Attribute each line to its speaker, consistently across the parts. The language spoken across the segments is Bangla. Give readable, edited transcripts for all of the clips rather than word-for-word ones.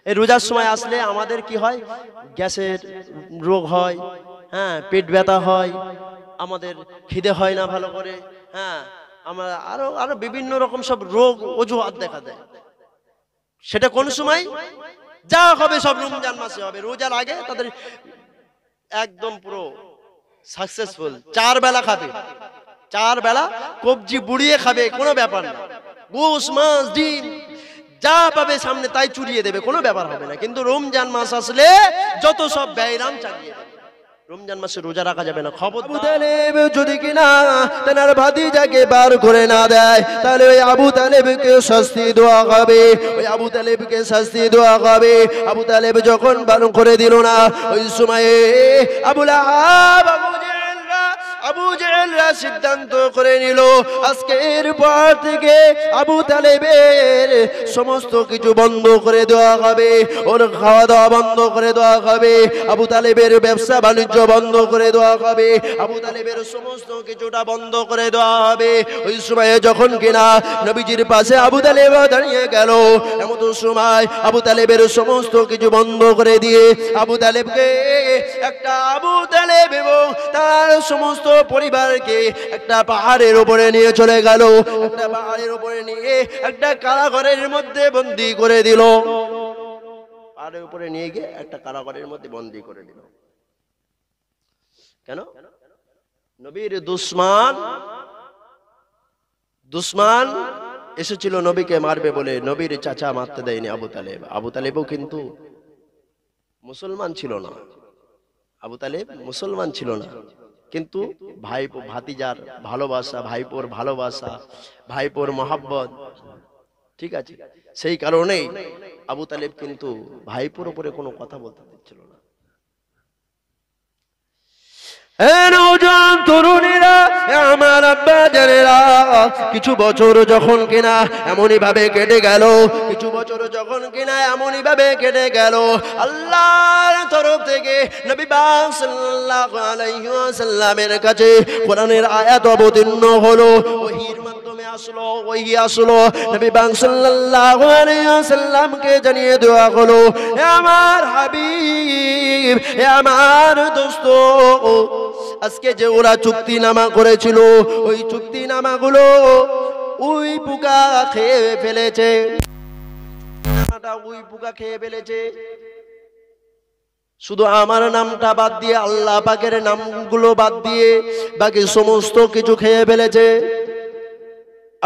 Speaker 1: এই রোজার সময় আসলে আমাদের কি হয়, গ্যাসের রোগ হয়, হ্যাঁ, পেট ব্যথা হয়, আমাদের খিদে হয় না ভালো করে, হ্যাঁ, আমরা আরো আরো বিভিন্ন রকম সব রোগ অজুহাত দেখা দেয়। সেটা কোন সময়? যা হবে সব রমজান মাসে হবে। রোজার আগে তাদের একদম পুরো সাকসেসফুল, 4 বেলা খাবে, 4 বেলা কবজি বুড়িয়ে খাবে, কোনো ব্যাপার না। গোশ মাছ ডিম যা পাবে সামনে তাই চুরিয়ে দেবে, কোনো ব্যাপার হবে না। কিন্তু রমজান মাস আসলে যত সব ব্যয়রাম চালিয়ে দেবে। রমজান মাসে রোজা রাখা যাবে না। খবর
Speaker 2: আবু তালেব যদি কিনা তার ভাতিজাকে বার করে না দেয়, তাহলে ওই আবু তালেবকে শাস্তি দেওয়া হবে, ওই আবু তালেবকে শাস্তি দেওয়া হবে। আবু তালেব যখন বারণ করে দিল না, ওই সময়ে আবু জেহেলরা সিদ্ধান্ত করে নিল, আজকের পর থেকে আবু তালেবের সমস্ত কিছু বন্ধ করে দেওয়া হবে, ওর খাওয়া দাওয়া বন্ধ করে দেওয়া হবে, আবু তালেবের ব্যবসা বাণিজ্য বন্ধ করে দেওয়া হবে, আবু তালেবের সমস্ত কিছুটা বন্ধ করে দেওয়া হবে। ওই সময়ে যখন কিনা নবীজির পাশে আবু তালেব দাঁড়িয়ে গেল, এমন সময় আবু তালেবের সমস্ত কিছু বন্ধ করে দিয়ে আবু তালেবকে আবু তালেব এবং তার সমস্ত পরিবারকে একটা পাহাড়ের উপরে নিয়ে চলে গেল, একটা পাহাড়ের উপরে নিয়ে একটা কারাগারের মধ্যে বন্দী করে দিল, পাহাড়ের উপরে নিয়ে গিয়ে একটা কারাগারের মধ্যে বন্দী করে দিল। কেন? নবীর দুশমন এসেছিল নবীকে মারবে বলে, নবীর চাচা মারতে দেয়নি আবু তালেব। আবু তালেবও কিন্তু মুসলমান ছিল না, আবু তালেব মুসলমান ছিল না, কিন্তু ভাইপো ভাতিজার ভালোবাসা, ভাইপোর ভালোবাসা, ভাইপোর মহাব্বত, ঠিক আছে, সেই কারণেই আবু তালেব কিন্তু ভাইপোর উপরে কোনো কথা বলতে দিচ্ছিল না। তরুণীরা, আমার আব্বা জানেরা, কিছু বছর যখন কিনা এমনই ভাবে কেটে গেল, কিছু বছর যখন কিনা এমনই ভাবে কেটে গেল, আল্লাহর তরফ থেকে নবী পাক সাল্লাল্লাহু আলাইহি ওয়াসাল্লামের কাছে কোরআনের আয়াত অবতীর্ণ হলো, ওহীর মাধ্যমে আসলো, ওহী আসলো, নবী পাক সাল্লাল্লাহু আলাইহি ওয়াসাল্লামকে জানিয়ে দেওয়া হলো, হে আমার হাবিব, হে আমার দোস্ত, আজকে যে ওরা চুক্তিনামা করেছিল, ওই চুক্তিনামাগুলো ওই পোকা খেয়ে ফেলেছে, ওই পোকা খেয়ে ফেলেছে। শুধু আমার নামটা বাদ দিয়ে, আল্লাহ পাকের নামগুলো বাদ দিয়ে বাকি সমস্ত কিছু খেয়ে ফেলেছে।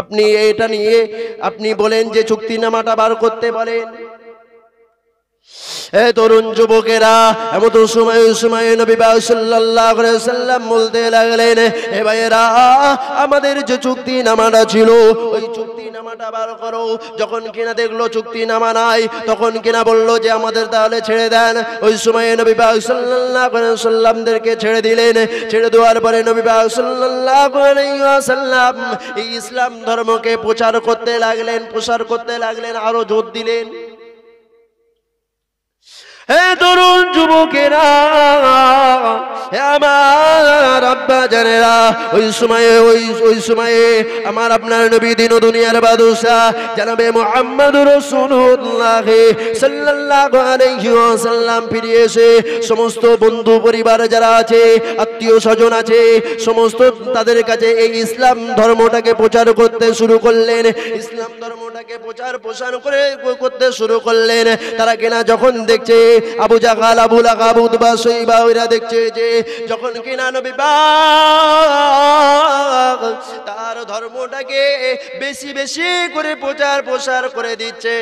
Speaker 2: আপনি এটা নিয়ে আপনি বলেন যে চুক্তিনামাটা বার করতে বলেন। হে তরুণ যুবকেরা, এমন সময় নবী সাল্লাল্লাহু আলাইহি ওয়াসাল্লাম বলতে লাগলেন, হে ভাইয়েরা, আমাদের যে চুক্তিনামাটা ছিল, ওই চুক্তিনামাটা বার করো। যখন কিনা দেখলো চুক্তিনামা নাই, তখন কিনা বললো যে আমাদের তাহলে ছেড়ে দেন। ওই সময় নবী সাল্লাল্লাহু আলাইহি ওয়াসাল্লামদেরকে ছেড়ে দিলেন। ছেড়ে দেওয়ার পরে নবী সাল্লাল্লাহু আলাইহি ওয়াসাল্লাম এই ইসলাম ধর্মকে প্রচার করতে লাগলেন, আরো জোর দিলেন। হে তরুণ যুবকেরা, হে আমার আব্বা জানেরা, ওই সময়ে আমার আপনার নবী দিন ও দুনিয়ার বাদশা জনাবে মুহাম্মদুর রাসূলুল্লাহ সাল্লাল্লাহু আলাইহি ওয়াসাল্লাম ফিরে এসে সমস্ত বন্ধু পরিবার যারা আছে, আত্মীয় স্বজন আছে, সমস্ত তাদের কাছে এই ইসলাম ধর্মটাকে প্রচার করতে শুরু করলেন, ইসলাম ধর্মটাকে প্রচার প্রসার করতে শুরু করলেন। তারা কিনা যখন দেখছে আবু জাহাল, আবু লাহাব, উতবা, শাইবা, ওরা দেখছে যে যখন কিনা নবী পাক তার ধর্মটাকে বেশি বেশি করে প্রচার প্রসার করে দিচ্ছে,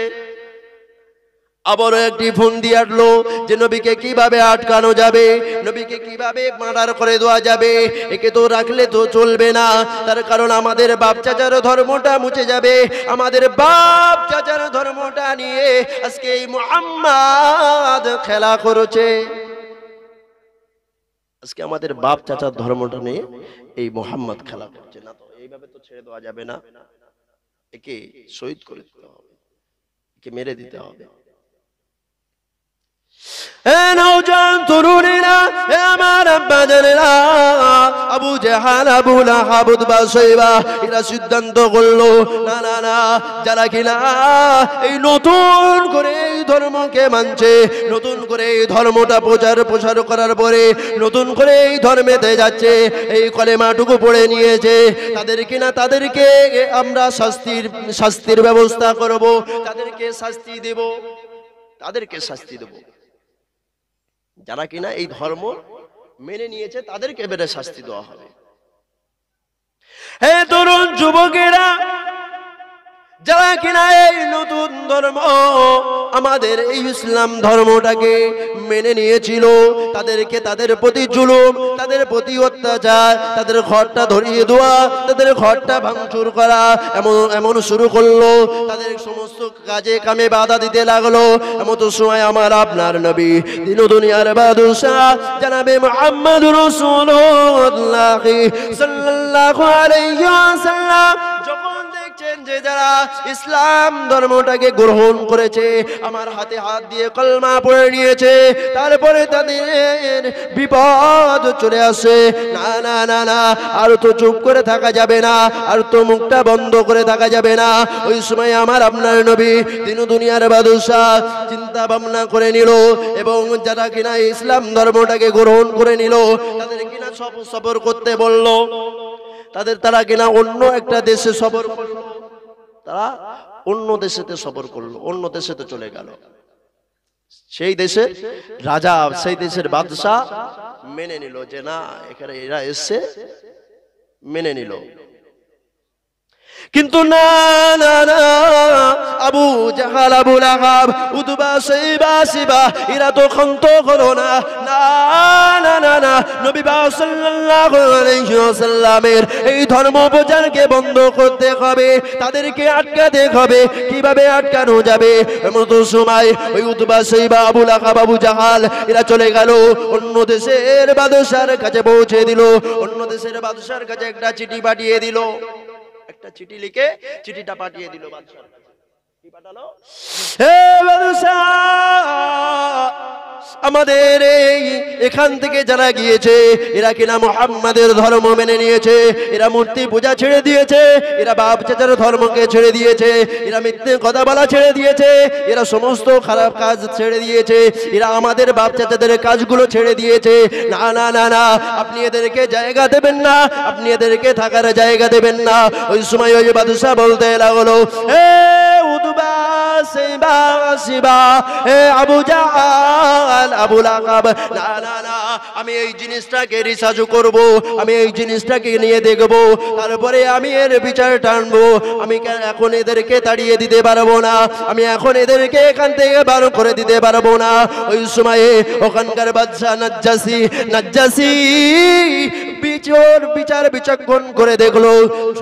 Speaker 2: আবারও একটি ফোন দিয়ে আটলো যে নবীকে কিভাবে আটকানো যাবে, নবীকে কিভাবে মার্ডার করে দেওয়া যাবে, একে তো রাখলে তো চলবে না, তার কারণ আমাদের বাপ চাচার ধর্মটা মুছে যাবে, আমাদের বাপ চাচার ধর্মটা নিয়ে আজকে এই মুহাম্মদ খেলা করেছে, আজকে আমাদের বাপ চাচার ধর্মটা নিয়ে এই মুহাম্মদ খেলা করছে, না তো এইভাবে তো ছেড়ে দেওয়া যাবে না, একে শহীদ করে দিতে হবে, একে মেরে দিতে হবে। নওজোয়ান তরুণীরা, আমার আব্বা জানেরা, আবু জাহাল, আবু লাহাব, উতবা, শাইবা এরা সিদ্ধান্ত করলো, না না না, যারা কিনা এই নতুন করে ধর্মকে মানছে, নতুন করে এই ধর্মটা প্রচার করার পরে নতুন করে এই ধর্মেতে যাচ্ছে, এই কলেমাটুকু পড়ে নিয়েছে, তাদেরকে আমরা শাস্তির ব্যবস্থা করব, তাদেরকে শাস্তি দেব। যারা কিনা এই ধর্ম মেনে নিয়েছে তাদেরকে বেড়ে শাস্তি দেওয়া হবে। হে তরুণ যুবকেরা, যারা কিনা এই নতুন ধর্ম আমাদের এই ইসলাম ধর্মটাকে মেনে নিয়েছিল, তাদেরকে তাদের প্রতি জুলুম, তাদের প্রতি অত্যাচার, তাদের ঘরটা ধরিয়ে দেওয়া, তাদের ঘরটা ভাঙচুর করা এমন শুরু করলো, তাদের সমস্ত কাজে কামে বাধা দিতে লাগলো। এমন সময় আমার আপনার নবী দিন দুনিয়ার বাদশাহ জনাবে মুহাম্মদুর রাসূলুল্লাহ সাল্লাল্লাহু আলাইহি ওয়াসাল্লাম যখন দেখছেন যে যারা ইসলাম ধর্মটাকে গ্রহণ করেছে, আমার হাতে হাত দিয়ে কলমা পড়ে নিয়েছে, তারপরে তাদের বিপদ চলে আসে, না না না না, আর তো চুপ করে থাকা যাবে না, আর তো মুখটা বন্ধ করে থাকা যাবে না। ওই সময় আমার আপনার নবী দিন দুনিয়ার বাদশাহ চিন্তা ভাবনা করে নিল, এবং যারা কিনা ইসলাম ধর্মটাকে গ্রহণ করে নিল তাদের কিনা সফর করতে বলল, তারা কিনা অন্য একটা দেশে সফর করলো, তারা অন্য দেশেতে সফর করলো, অন্য দেশেতে চলে গেল। সেই দেশের রাজা, সেই দেশের বাদশাহ মেনে নিল যে না, এখানে এরা এসছে, মেনে নিল। কিন্তু না না না, আবু জাহাল, আবু লাহাব, উতবা, শাইবা, শিবা এরা তো ক্ষান্ত হলো না। না না না না, নবী পাক সাল্লাল্লাহু আলাইহি ওয়াসাল্লামের এই ধর্ম প্রচারকে বন্ধ করতে হবে, তাদেরকে আটকাতে হবে। কিভাবে আটকানো যাবে? এমন সময় ওই উতবা, শাইবা, আবু লাহাব, আবু জাহাল এরা চলে গেল, অন্য দেশের বাদশার কাছে পৌঁছে দিল। অন্য দেশের বাদশার কাছে একটা চিঠি পাঠিয়ে দিল, একটা চিঠি লিখে চিঠিটা পাঠিয়ে দিল বাদশার কাছে। কি পাঠালো? হে বাদশা, আমাদের এখান থেকে যারা গিয়েছে এরা কিনা মুহাম্মাদের ধর্ম মেনে নিয়েছে, এরা মূর্তি পূজা ছেড়ে দিয়েছে, এরা বাপ চাচার ধর্মকে ছেড়ে দিয়েছে, এরা মিথ্যে কথা বলা ছেড়ে দিয়েছে, এরা সমস্ত খারাপ কাজ ছেড়ে দিয়েছে, এরা আমাদের বাপ চাচাদের কাজগুলো ছেড়ে দিয়েছে। না না না না, আপনি এদেরকে জায়গা দেবেন না, আপনি এদেরকে থাকার জায়গা দেবেন না। ওই সময় ওই বাদশা বলতে লাগলো, হে উতবা, শাইবা, শিবা, হে আবু জাহাল, আবু লাহাব, না না না, আমি এই জিনিসটাকে রিসার্চ করব, আমি এই জিনিসটাকে নিয়ে দেখব, তারপরে আমি এর বিচার টানবো। আমি এখন এদেরকে তাড়িয়ে দিতে পারবো না, আমি এখন এদেরকে এখান থেকে বার করে দিতে পারবো না। ওই সময়ে ওখানকার বাদশা নাজ্জাসী বিচার বিচক্ষণ করে দেখলো,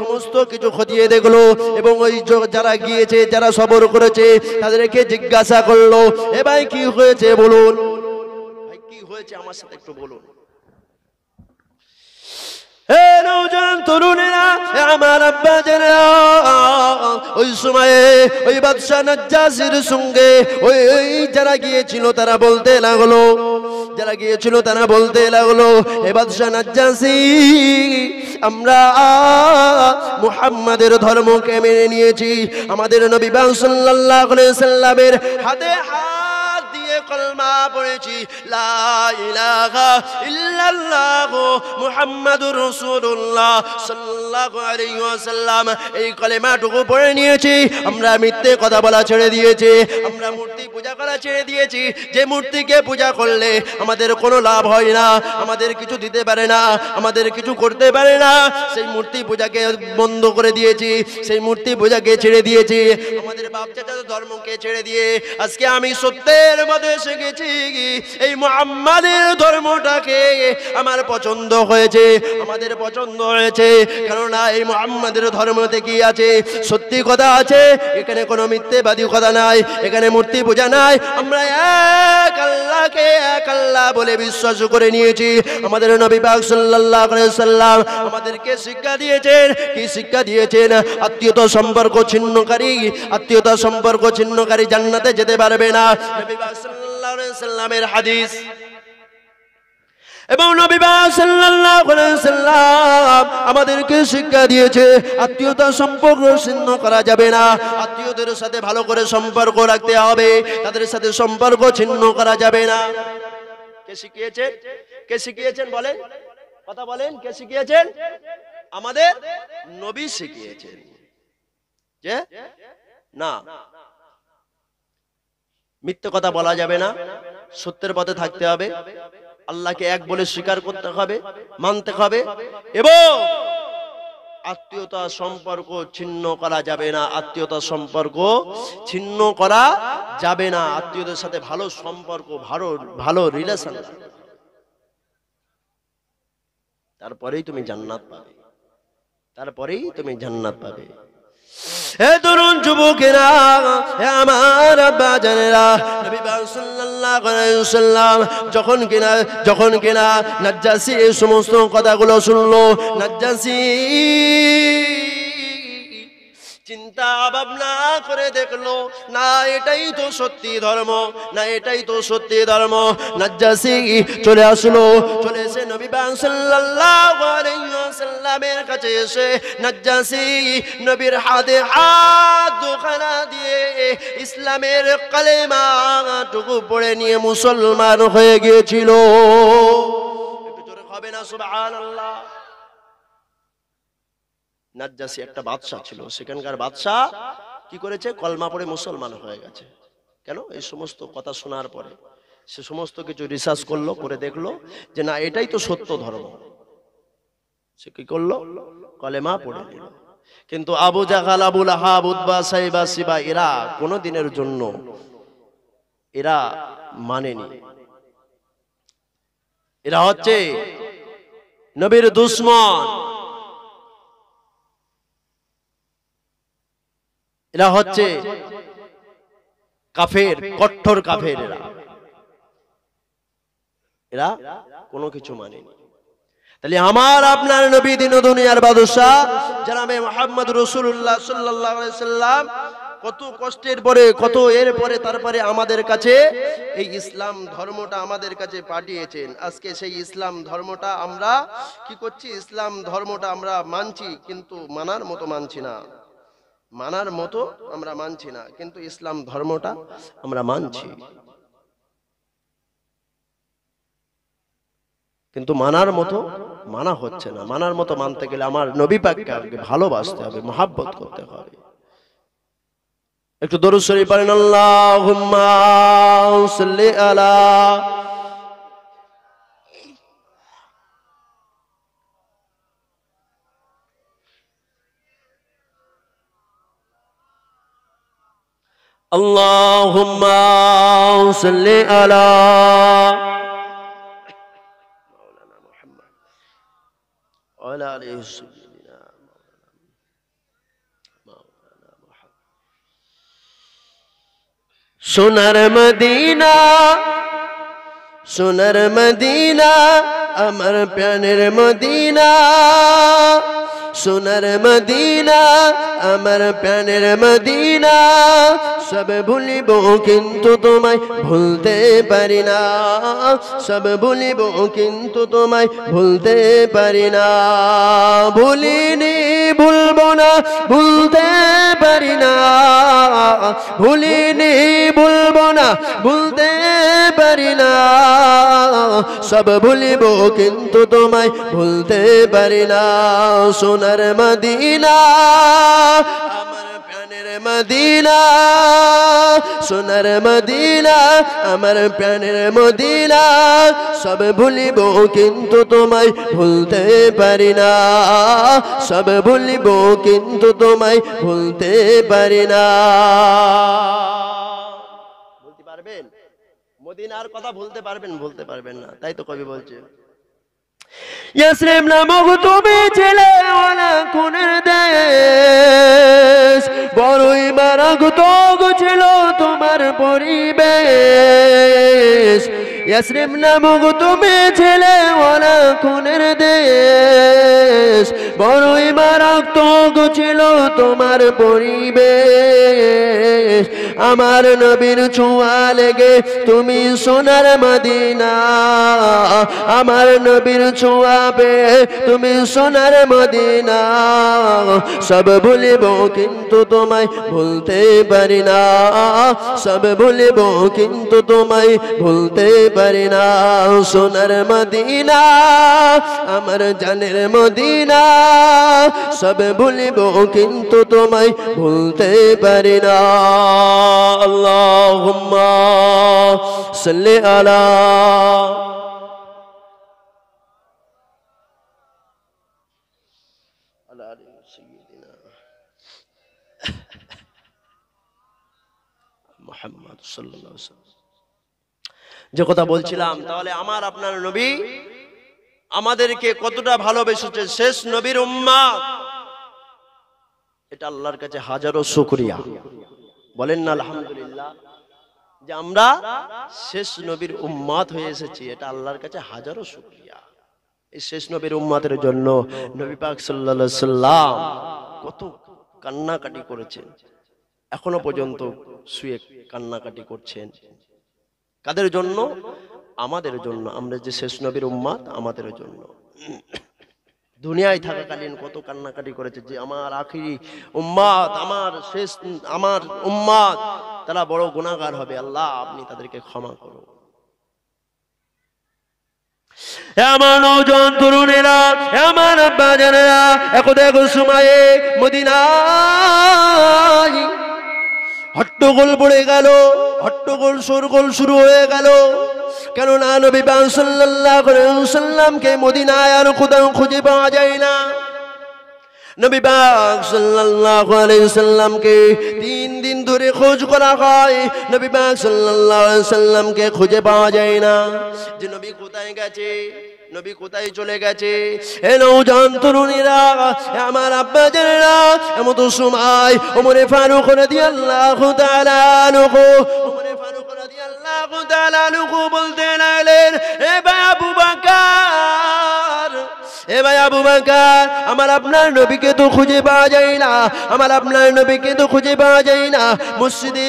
Speaker 2: সমস্ত কিছু খতিয়ে দেখলো, এবং ওই যারা গিয়েছে, যারা সবর করেছে তাদেরকে জিজ্ঞাসা করলো, এ ভাই কি হয়েছে বলুন, ভাই কি হয়েছে আমার সাথে একটু বলুন। হে নওজোয়ান তরুণেরা, আমার আব্বা জানেরা, ওই সময়ে ওই বাদশা নাজ্জাসীর সঙ্গে ওই যারা গিয়েছিল তারা বলতে লাগলো, হে বাদশা নাজ্জাসী, আমরা মুহাম্মাদের ধর্মকে মেনে নিয়েছি, আমাদের নবী পাক সাল্লাল্লাহু আলাইহি ওয়াসাল্লামের হাতে হাত দিয়ে কলমা পড়েছি, লা ইলাহা ইল্লাল্লাহ মুহাম্মাদুর রাসূলুল্লাহ সাল্লাল্লাহু আলাইহি ওয়াসাল্লাম, এই কলেমাটুকু পড়ে নিয়েছি। আমরা মিথ্যে কথা বলা ছেড়ে দিয়েছি, আমরা মূর্তি পূজা করা ছেড়ে দিয়েছি। যে মূর্তিকে পূজা করলে আমাদের কোনো লাভ হয় না, আমাদের কিছু দিতে পারে না, আমাদের কিছু করতে পারে না, সেই মূর্তি পূজাকে বন্ধ করে দিয়েছি, সেই মূর্তি পূজাকে ছেড়ে দিয়েছি, আমাদের বাপ চাচাদের ধর্মকে ছেড়ে দিয়ে আজকে আমি সত্যের মধ্যে এসে গেছি। এই মুহাম্মাদের ধর্মটাকে আমার পছন্দ হয়েছে, আমাদের পছন্দ হয়েছে, কেননা এই মুহাম্মাদের ধর্মতে কি আছে? সত্যি কথা আছে, এখানে কোনো মিথ্যেবাদী কথা নাই, এখানে মূর্তি পূজা নাই, আমরা এক আল্লাহকে এক আল্লাহ বলে বিশ্বাস করে নিয়েছি। আমাদের নবী পাক সাল্লাল্লাহু আলাইহি ওয়াসাল্লাম আমাদেরকে শিক্ষা দিয়েছেন, কি শিক্ষা দিয়েছেন? আত্মীয়তা সম্পর্ক ছিন্নকারী জান্নাতে যেতে পারবে না। নবী পাক সাল্লাল্লাহু আলাইহি ওয়াসাল্লামের হাদিস, এবং নবী পাক সাল্লাল্লাহু আলাইহি সাল্লাম আমাদেরকে শিক্ষা দিয়েছে আত্মীয়তা সম্পর্ক ছিন্ন করা যাবে না, আত্মীয়দের সাথে ভালো করে সম্পর্ক রাখতে হবে, তাদের সাথে সম্পর্ক ছিন্ন করা যাবে না। কে শিখিয়েছেন? কে শিখিয়েছেন বলেন, কথা বলেন, কে শিখিয়েছেন? আমাদের নবী শিখিয়েছেন। যে না, মিথ্যে কথা বলা যাবে না, সত্যের পথে থাকতে হবে, আল্লাহকে এক বলে স্বীকার করতে হবে, মানতে হবে, এবং আত্মীয়তা সম্পর্ক ছিন্ন করা যাবে না। আত্মীয়তা সম্পর্ক ছিন্ন করা যাবে না, আত্মীয়দের সাথে ভালো সম্পর্ক, ভালো ভালো রিলেশন, তারপরেই তুমি জান্নাত পাবে, তারপরেই তুমি জান্নাত পাবে। হে তরুণ যুবকেরা, হে আমার আব্বা জানেরা, নবী পাক সাল্লাল্লাহু আলাইহি ওয়াসাল্লাম যখন কিনা নাজ্জাসী এই সমস্ত কথাগুলো শুনলো, নাজ্জাসী চিন্তা ভাবনা করে দেখলো, না এটাই তো সত্যি ধর্ম, না এটাই তো সত্যি ধর্ম। নাজ্জাসী চলে আসলো, চলে এসে নবী পাক সাল্লাল্লাহু আলাইহি ওয়াসাল্লামের কাছে এসে নাজ্জাসী নবীর হাতে হাত দুখানা দিয়ে ইসলামের কালেমাটুকু পড়ে নিয়ে মুসলমান হয়ে গিয়েছিল। একটু জোরে হবে না সুবহানাল্লাহ? নাজ্জাসী একটা বাদশা ছিল, সেখানকার বাদশা কি করেছে? কলমা পড়ে মুসলমান হয়ে গেছে। কেন? এই সমস্ত কথা শোনার পরে সে সমস্ত কিছু রিসার্চ করলো, করে দেখলো যে না এটাই তো সত্য ধর্ম। সে কি করলো? কলেমা পড়ে দিল। কিন্তু আবু জাহাল, আবু লাহাব, উতবা, সাইবা, সিবা এরা কোনো দিনের জন্য এরা মানেনি। এরা হচ্ছে নবীর দুশমন, এরা হচ্ছে কাফের, কঠোর কাফের। এরা কোনো কিছু মানেনি। তাহলে আমার আপনার নবী দিন ও দুনিয়ার বাদশা জনাবে মুহাম্মদ রাসূলুল্লাহ সাল্লাল্লাহু আলাইহি সাল্লাম কত কষ্টের পরে, কত এর পরে তারপরে আমাদের কাছে এই ইসলাম ধর্মটা আমাদের কাছে পাঠিয়েছেন। আজকে সেই ইসলাম ধর্মটা আমরা কি করছি? ইসলাম ধর্মটা আমরা মানছি, কিন্তু মানার মতো মানছি না, মানার মতো আমরা মানছি না, কিন্তু ইসলাম ধর্মটা আমরা মানছি, কিন্তু মানার মতো মানা হচ্ছে না। মানার মতো মানতে গেলে আমার নবী পাককে আগে ভালোবাসতে হবে, মহব্বত করতে হবে। একটু দরুদ শরীফ পড়েন, আল্লাহুম্মা সাল্লি আলা আল্লাহুম্মা সাল্লি আলা মাওলানা মুহাম্মদ ওয়া আলা আলিহি সাল্লিনা মাওলানা মুহাম্মদ। সোনার মদিনা, সোনার মদিনা, আমার প্রাণের মদিনা, সোনার মদিনা, আমার প্রাণের মদিনা, সব ভুলিব কিন্তু তোমায় ভুলতে পারি না, সব ভুলিব কিন্তু তোমায় ভুলতে পারি না, ভুলিনি ভুলবো না, ভুলতে পারি না, ভুলিনি ভুলবো না, ভুলতে পারি না, সব ভুলিব কিন্তু তোমায় ভুলতে পারি না। সোনার মদিনা, আমার প্রাণের মদিনা, সোনার মদিনা, আমার প্রাণের মদিনা, সব ভুলিব কিন্তু তোমায় ভুলতে পারি না, সব ভুলিব কিন্তু তোমায় ভুলতে পারি না। বলতে পারবেন? মদিনার কথা ভুলতে পারবেন? বলতে পারবেন না। তাই তো কবি বলছে, ইয়াসরিব নামক তুমি ছেলে ওয়ালা কোনের দেশ, বড়ই মারাত্মক ছিল তোমার পরিবেশ, ইয়াসরিব নামক তুমি ছেলে ওলা খুনের দেশ বড়ই মারাত্মক ছিল তোমার পরিবেশ আমার নবীর ছোঁয়া লেগে তুমি সোনার মদিনা আমার নবীর ছোঁয়া পেয়ে তুমি সোনার মদিনা সব ভুলিব কিন্তু তোমায় ভুলতে পারি না সব ভুলিব কিন্তু তোমায় ভুলতে পারি না সোনার মদিনা আমার জানের মদিনা সব ভুলিব কিন্তু তোমায় ভুলতে পারি না আল্লাহুম্মা সাল্লি আলা মুহাম্মদ সাল্লাল্লাহু আলাইহি ওয়াসাল্লাম যে কথা বলছিলাম তাহলে আমার আপনার নবী আমাদেরকে কতটা ভালোবেসেছে শেষ নবীর উম্মত এটা আল্লাহর কাছে হাজারো শুকরিয়া বলেন না আলহামদুলিল্লাহ যে আমরা শেষ নবীর উম্মত হয়ে এসেছি এটা আল্লাহর কাছে হাজারো শুকরিয়া এই শেষ নবীর উম্মতের জন্য নবী পাক সাল্লাল্লাহু আলাইহি সাল্লাম কত কান্নাকাটি করেছেন এখনো পর্যন্ত শুয়ে কান্নাকাটি করছেন কাদের জন্য আমাদের জন্য আমরা যে শেষ নবীর উম্মত আমাদের জন্য দুনিয়ায় থাকাকালীন কত কান্নাকাটি করেছে যে আমার আখিরি উম্মত আমার শেষ আমার উম্মত তারা বড় গুনাহগার হবে আল্লাহ আপনি তাদেরকে ক্ষমা করুন আমার নওজোয়ান তরুণেরা আমার আব্বা জানেরা এখন দেখো সময়ে মদিনায় হট্টগোল পড়ে গেল হট্টগোল শোরগোল শুরু হয়ে গেল কেননা নবী পাক সাল্লাল্লাহু আলাইহি ওয়াসাল্লামকে মদিনায় আর কোথাও খুঁজে পাওয়া যায় না নবী পাক সাল্লাল্লাহু আলাইহি ওয়াসাল্লামকে 3 দিন ধরে খোঁজ করা হয় নবী পাক সাল্লাল্লাহু আলাইহি ওয়াসাল্লামকে খুঁজে পাওয়া যায় না যে নবী কোথায় গেছে নবী কোথায় চলে গেছে হে নওজোয়ান তরুণীরা আমার আব্বা জানেরা এমন সময় ওমর ফারুক রাদিয়াল্লাহু তাআলা আনহু ওমর ফারুক রাদিয়াল্লাহু তাআলা আনহু বলতে লাগলেন হে ভাই আবু বকর এ ভাই আবু বকর আমার আপনার নবীকে তো খুঁজে পাওয়া যায় না আমার আপনার নবীকে তো খুঁজে পাওয়া যায় না মসজিদে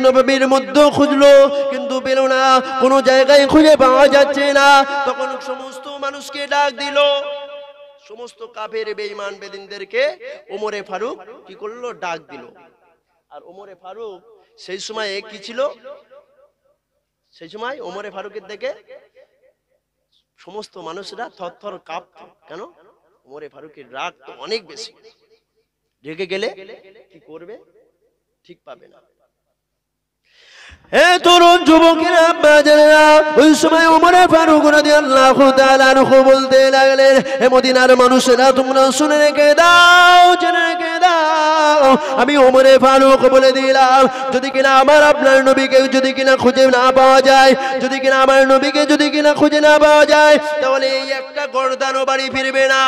Speaker 2: নববীর মধ্যে খুঁজলো কিন্তু পেল না কোনো জায়গায় খুঁজে পাওয়া যাচ্ছে না তখন সমস্ত মানুষকে ডাক দিল সমস্ত কাফের বেঈমান বেদিনদেরকে ওমরে ফারুক কি করলো ডাক দিল আর ওমরে ফারুক সেই সময় কি ছিল সেই সময় ওমরে ফারুকের দিকে সমস্ত মানুষরা থরথর কাঁপতো কেন ওমরে ফারুকের রাগ তো অনেক বেশি রেগে গেলে কি করবে ঠিক পাবে না হে তরুণ যুবকেরা বাজারেরা ওই সময় ওমর ফারুক রাদিয়াল্লাহু তাআলা আনহু বলতে লাগলেন হে মদিনার মানুষেরা তোমরা শুনে রেখে দাও জেনে রেখে দাও আমি ওমর ফারুক বলে দিলাম যদি কিনা আমার আপনার নবীকে যদি কিনা খুঁজে না পাওয়া যায় যদি কিনা আমার নবীকে যদি কিনা খুঁজে না পাওয়া যায় তাহলে এই একটা গর্দানও বাড়ি ফিরবে না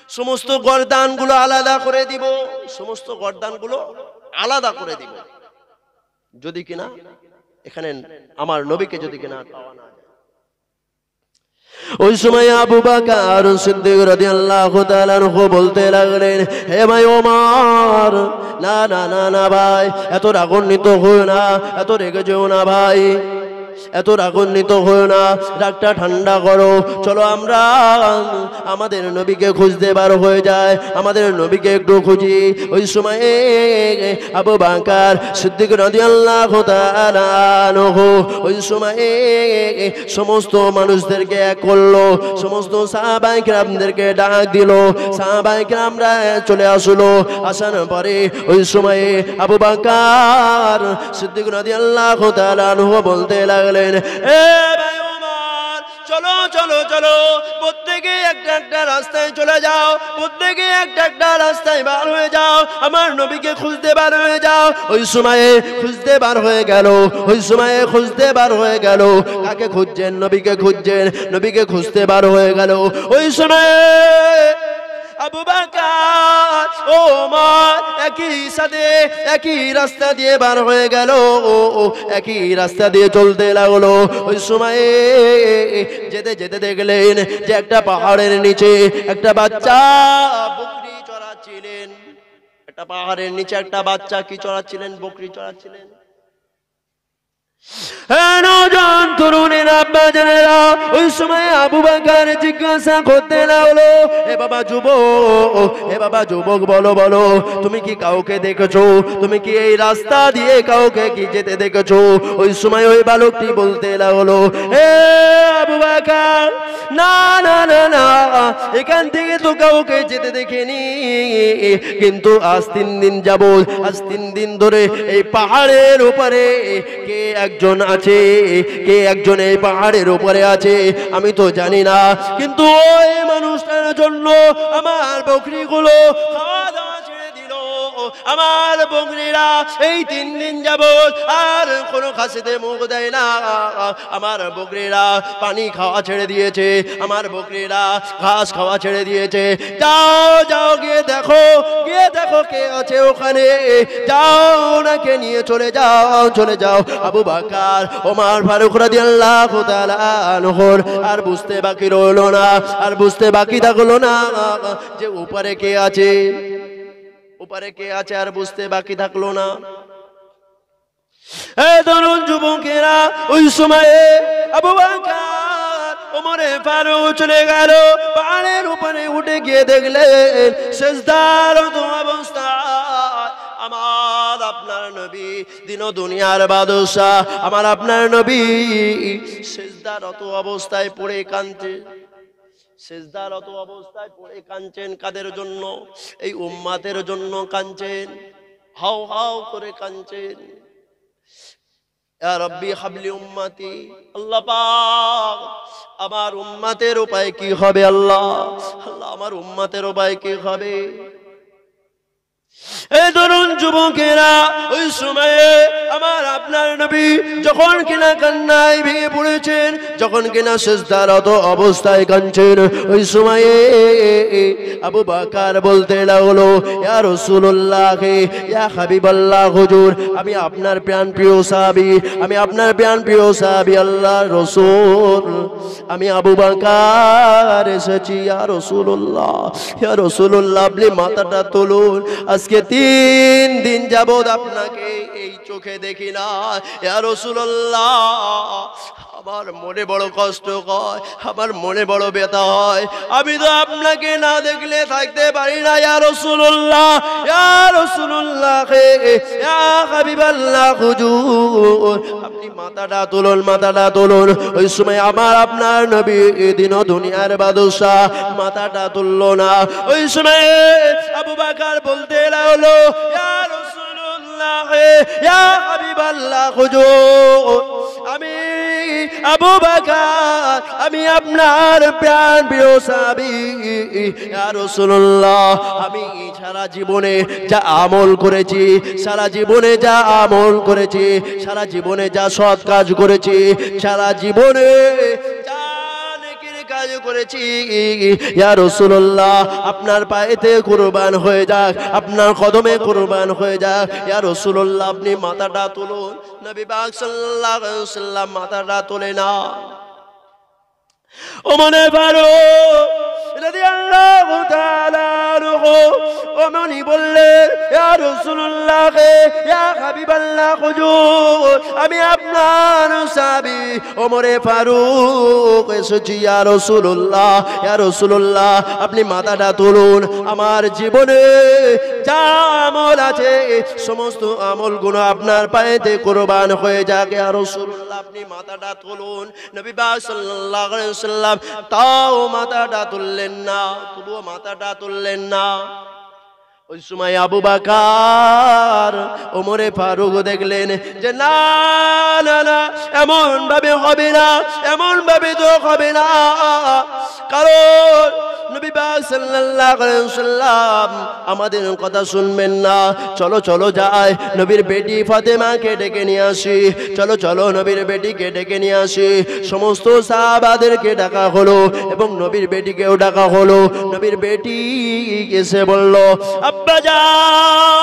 Speaker 2: সমস্ত গর্দানগুলো আলাদা করে দিব সমস্ত গর্দানগুলো আলাদা করে দিব যদি কিনা এখানে আমার নবীকে যদি কিনা পাওয়া না যায় ওই সময় আবু বকর সিদ্দিক রাদিয়াল্লাহু তাআলা আনহু বলতে লাগলেন হে ভাই ওমর না না না না ভাই এত রাগান্বিত হও না এত রেগে যেও না ভাই এত রাগান্বিত হও না রাগটা ঠান্ডা করো চলো আমরা আমাদের নবীকে খুঁজতে বার হয়ে যায় আমাদের নবীকে একটু খুঁজি ওই সময় আবু বকর সিদ্দিক রাদিয়াল্লাহু তাআলা আনহু ওই সময় সমস্ত মানুষদেরকে এক করলো সমস্ত সাহাবায়ে কেরামদেরকে ডাক দিল সাহাবায়ে কেরামরা চলে আসলো আসার পরে ওই সময় আবু বকর সিদ্দিক রাদিয়াল্লাহু তাআলা আনহু বলতে লাগলেন এ ভাই ওমর চলো চলো চলো প্রত্যেকে একটা একটা রাস্তায় চলে যাও প্রত্যেকে একটা একটা রাস্তায় বার হয়ে যাও আমার নবীকে খুঁজতে বার হয়ে যাও ওই সময়ে খুঁজতে বার হয়ে গেল ওই সময়ে খুঁজতে বার হয়ে গেল কাকে খুঁজছেন নবীকে খুঁজছেন নবীকে খুঁজতে বার হয়ে গেল ওই সময়ে আবু বকর ওমর একই সাথে একই রাস্তা দিয়ে বার হয়ে গেল, একই রাস্তা দিয়ে চলতে লাগলো। ওই সময়ে যেতে যেতে দেখলেন যে একটা পাহাড়ের নিচে একটা বাচ্চা বকরি চড়াচ্ছিলেন। একটা পাহাড়ের নিচে একটা বাচ্চা কি চড়াচ্ছিলেন? বকরি চড়াচ্ছিলেন। ওই সময় আবু বকর জিজ্ঞাসা করতে লাগলো, এ বাবা যুবক, এ বাবা যুবক, বলো বলো, তুমি কি কাউকে দেখেছো? তুমি কি এই রাস্তা দিয়ে কাউকে কি যেতে দেখেছো? ওই সময় ওই বালকটি বলতে লাগলো, এ আবু বকর, না না না না, এখান থেকে তো কাউকে যেতে দেখিনি, কিন্তু আজ 3 দিন যাবত, আজ 3 দিন ধরে এই পাহাড়ের উপরে কে একজন আছে, কে একজন এই পাহাড়ের উপরে আছে আমি তো জানি না, কিন্তু ওই মানুষটার জন্য আমার বকরিগুলো খাওয়া দাওয়া ছেড়ে দিল। আমার বকরিরা এই 3 দিন যাবত আর কোনো খাসিতে মুখ দেয় না। আমার বকরিরা পানি খাওয়া ছেড়ে দিয়েছে, আমার বকরিরা ঘাস খাওয়া ছেড়ে দিয়েছে। যাও যাও গিয়ে দেখো, গিয়ে দেখো কে আছে ওখানে, যাও ওনাকে নিয়ে চলে যাও, চলে যাও। আবু বকর ওমর ফারুক রাদিয়াল্লাহু তাআলা আনহুর আর বুঝতে বাকি রইল না, আর বুঝতে বাকি থাকলো না যে উপরে কে আছে, উপরে কে আছে, আর বুঝতে বাকি থাকলো না। এই তরুণ যুবকেরা ওই সময়ে আবু বকর ওমরে ফারুক চলে গেল, পাহাড়ের উপরে উঠে গিয়ে দেখলেন সিজদারত অবস্থায় আমার আপনার নবী, দিন দুনিয়ার বাদশা, আমার আপনার নবী সিজদারত অবস্থায় পড়ে কাঁদছে। সিজদারত অবস্থায় পড়ে কাঁদছেন। কাদের জন্য? এই উম্মতের জন্য কাঁদছেন, হাও হাও করে কাঁদছেন। ইয়া রাব্বি হাবলি উম্মতি, আল্লাহ পাক আমার উম্মতের উপায় কি হবে? আল্লাহ আল্লাহ আমার উম্মতের উপায় কি হবে? এই তরুণ যুবকেরা ওই সময়ে আমার আপনার নবী যখন কিনা কান্নায় ভেঙে পড়েছেন, যখন কিনা সিজদারত অবস্থায় কাঁদছেন, ওই সময়ে আবু বকর বলতে লাগলো, ইয়া রাসূলুল্লাহ, ইয়া হাবিবাল্লাহ, হুজুর আমি আপনার প্রাণ প্রিয় সাহাবী, আমি আপনার প্রাণ প্রিয় সাহাবী আল্লাহর রাসূল, আমি আবু বকর এসেছি। ইয়া রাসূলুল্লাহ, ইয়া রাসূলুল্লাহ, আপনি মাথাটা তুলুন, আজকে 3 দিন যাবত আপনাকে এই চোখে দেখি না। ইয়া রাসূলুল্লাহ, আমার মনে বড় কষ্ট হয়, আমার মনে বড় ব্যথা হয়, আমি তো আপনাকে না দেখলে থাকতে পারি না। ইয়া রাসূলুল্লাহ, ইয়া রাসূলুল্লাহ, ইয়া হাবিবাল্লাহ, হুজুর আপনি মাথাটা তুলুন, মাথাটা তুলুন। ওই সময় আমার আপনার নবী দিন দুনিয়ার বাদশা মাথাটা তুললো না। ওই সময় আবু বকর বলতে লাগলো, ইয়া রাসূলুল্লাহ, ইয়া হাবিবাল্লাহ, হুজুর আমি আবু বকর, আমি আপনার প্রাণ প্রিয় সাহাবী। ইয়া রাসূলুল্লাহ, আমি সারা জীবনে যা আমল করেছি, সারা জীবনে যা আমল করেছি, সারা জীবনে যা সৎ কাজ করেছি, সারা জীবনে যা নেকির কাজ করেছি, ইয়া রাসূলুল্লাহ আপনার পায়েতে কুরবান হয়ে যাক, আপনার কদমে কুরবান হয়ে যাক। ইয়া রাসূলুল্লাহ আপনি মাথাটা তুলুন। নবী পাক সাল্লাল্লাহু আলাইহি ওয়াসাল্লাম মাথাটা তোলে না। ওমর ফারুক রাদিয়াল্লাহু তাআলা আনহু ওমনি বললেন, ইয়া রাসূলুল্লাহ, ইয়া হাবিবাল্লাহ, হুজুর আমি আপনার সাহাবী ওমর ফারুক এসেছি। ইয়া রাসূলুল্লাহ, ইয়া রাসূলুল্লাহ আপনি মাথাটা তুলুন, আমার জীবনে যা আমল আছে সমস্ত আমলগুলো আপনার পায়েতে কুরবান হয়ে যাক। ইয়া রাসূলুল্লাহ আপনি মাথাটা তুলুন। নবী পাক সাল্লাল্লাহু আলাইহি ওয়াসাল্লাম তাও মাথাটা তুললেন না, তবুও মাথাটা তুললেন না। ওই সময় আবু বকর ওমরে ফারুক দেখলেন যে না না না, এমন ভাবে হবে না, এমন ভাবে তো হবে না, কারণ নবী পাক সাল্লাল্লাহু আলাইহি ওয়াসাল্লাম আমাদের কথা শুনবেন না, চলো চলো যাই নবীর বেটি ফাতেমাকে ডেকে নিয়ে আসি, চলো চলো নবীর বেটিকে ডেকে নিয়ে আসি। সমস্ত সাহাবাদেরকে ডাকা হলো এবং নবীর বেটিকেও ডাকা হলো। নবীর বেটি এসে বলল, আব্বাজান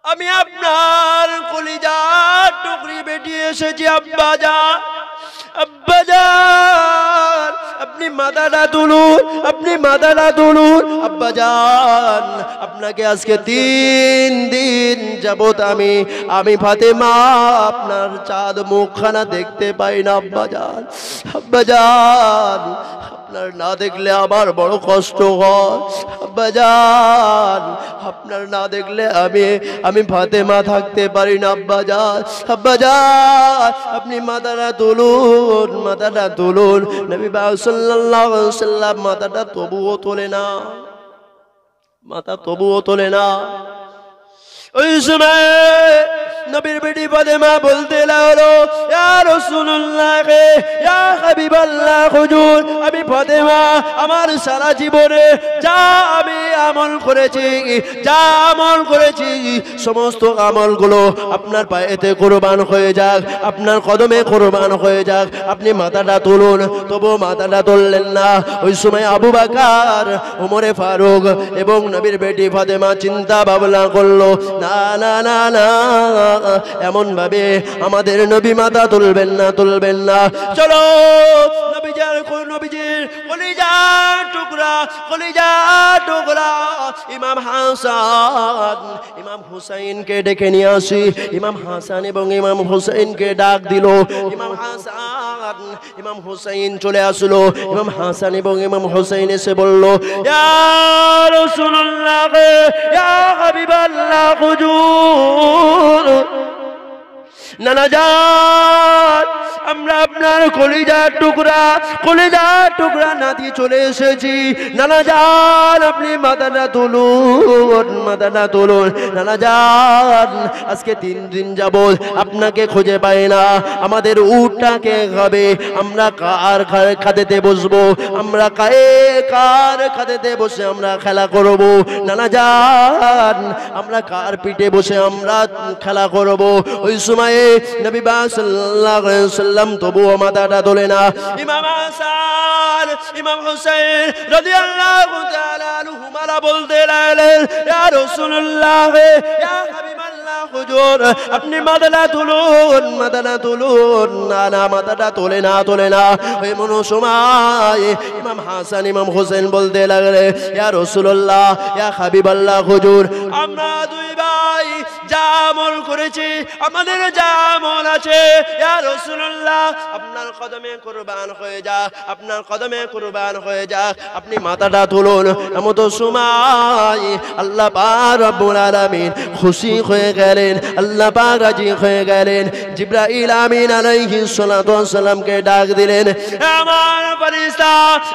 Speaker 2: আমি আপনার কলিজার টুকরি বেটি এসেছি আব্বাজান। আব্বাজান আপনি মাথাটা তুলুন, আপনি মাথাটা তুলুন। আব্বাজান আপনাকে আজকে 3 দিন যাবত আমি ফাতেমা আপনার চাঁদ মুখখানা দেখতে পাই না আব্বাজান। আব্বাজান আপনার না দেখলে আমার বড় কষ্ট হয় আব্বাজান, আপনার না দেখলে আমি ফাতেমা থাকতে পারি না আব্বাজান। আব্বাজান আপনি মাথাটা তুলুন, মাথাটা তুলুন। নবী পাক সাল্লাল্লাহু আলাইহি ওয়াসাল্লাম মাথাটা তবুও তোলে না, মাথা তবুও তোলে না। ওই সময় নবীর বেটি ফাতেমা বলতে লাগলো, ইয়া রাসূলুল্লাহ ইয়া হাবিবাল্লাহ হুজুর, আমি ফাতেমা আমার সারা জীবনে যা আমি আমল করেছি সমস্ত আমলগুলো আপনার পায়েতে কুরবান হয়ে যাক, আপনার কদমে কুরবান হয়ে যাক। আপনি মাথাটা তুলুন, তবু মাথাটা তুললেন না। ওই সময় আবু বকর, ওমরে ফারুক এবং নবীর বেটি ফাতেমা চিন্তা ভাবনা করলো, না না না না এমন ভাবে আমাদের নবী মাথা তুলবেন না, তুলবেন না। চলো নবীজির কলিজার টুকরা ইমাম হাসান ইমাম হুসাইনকে ডেকে নিয়ে আসি। ইমাম হাসান এবং ইমাম হুসাইনকে ডাক দিল। ইমাম হাসান ইমাম হুসাইন চলে আসলো। ইমাম হাসান এবং ইমাম হুসাইন এসে বলল, ইয়া রাসূলুল্লাহ ইয়া হাবিবাল্লাহ হুজুর, নানা জান আমরা আপনার কলিজার টুকরা নাতি চলে এসেছি। নানা জান আপনি মাথাটা তুলুন, মাথাটা তুলুন। নানা জান আজকে 3 দিন যাবত আপনাকে খুঁজে পাই না, আমাদের উটটাকে খাবে, আমরা কার খাদেতে বসবো, আমরা কার খাদেতে বসে আমরা খেলা করব। নানা জান আমরা কার পিঠে বসে আমরা খেলা করব। ওই সময়ে নবী পাক সাল্লাল্লাহু আলাইহি ওয়াসাল্লাম তবুও মাথাটা তোলে না। ইমাম হাসান ইমাম হুসাইন রাদিয়াল্লাহু তাআলা আনহুমা বলতে লাগলেন, ইয়া রাসূলুল্লাহ ইয়া হাবিবাল্লাহ হুজুর, আপনি মাথাটা তুলুন, মাথাটা তুলুন। না না মাথাটা তোলে না, তোলে না। ওই সময় ইমাম হাসান ইমাম হুসাইন বলতে লাগলেন, ইয়া রাসূলুল্লাহ ইয়া হাবিবাল্লাহ হুজুর, আমরা 2 ভাই যা আমল করেছি, আমাদের যা আমল আছে, ইয়া রাসূলুল্লাহ আপনার কদমে কুরবান হয়ে যাক, আপনার কদমে কুরবান হয়ে যাক। আপনি মাথাটা তুলুন। এমত সময় আল্লাহ পাক রব্বুল আলামিন খুশি হয়ে গেলেন, আল্লাহ পাক রাজি হয়ে গেলেন। জিবরাইল আমিন আলাইহিস সালাতু ওয়াস সালামকে ডাক দিলেন, আমার ফেরেশতা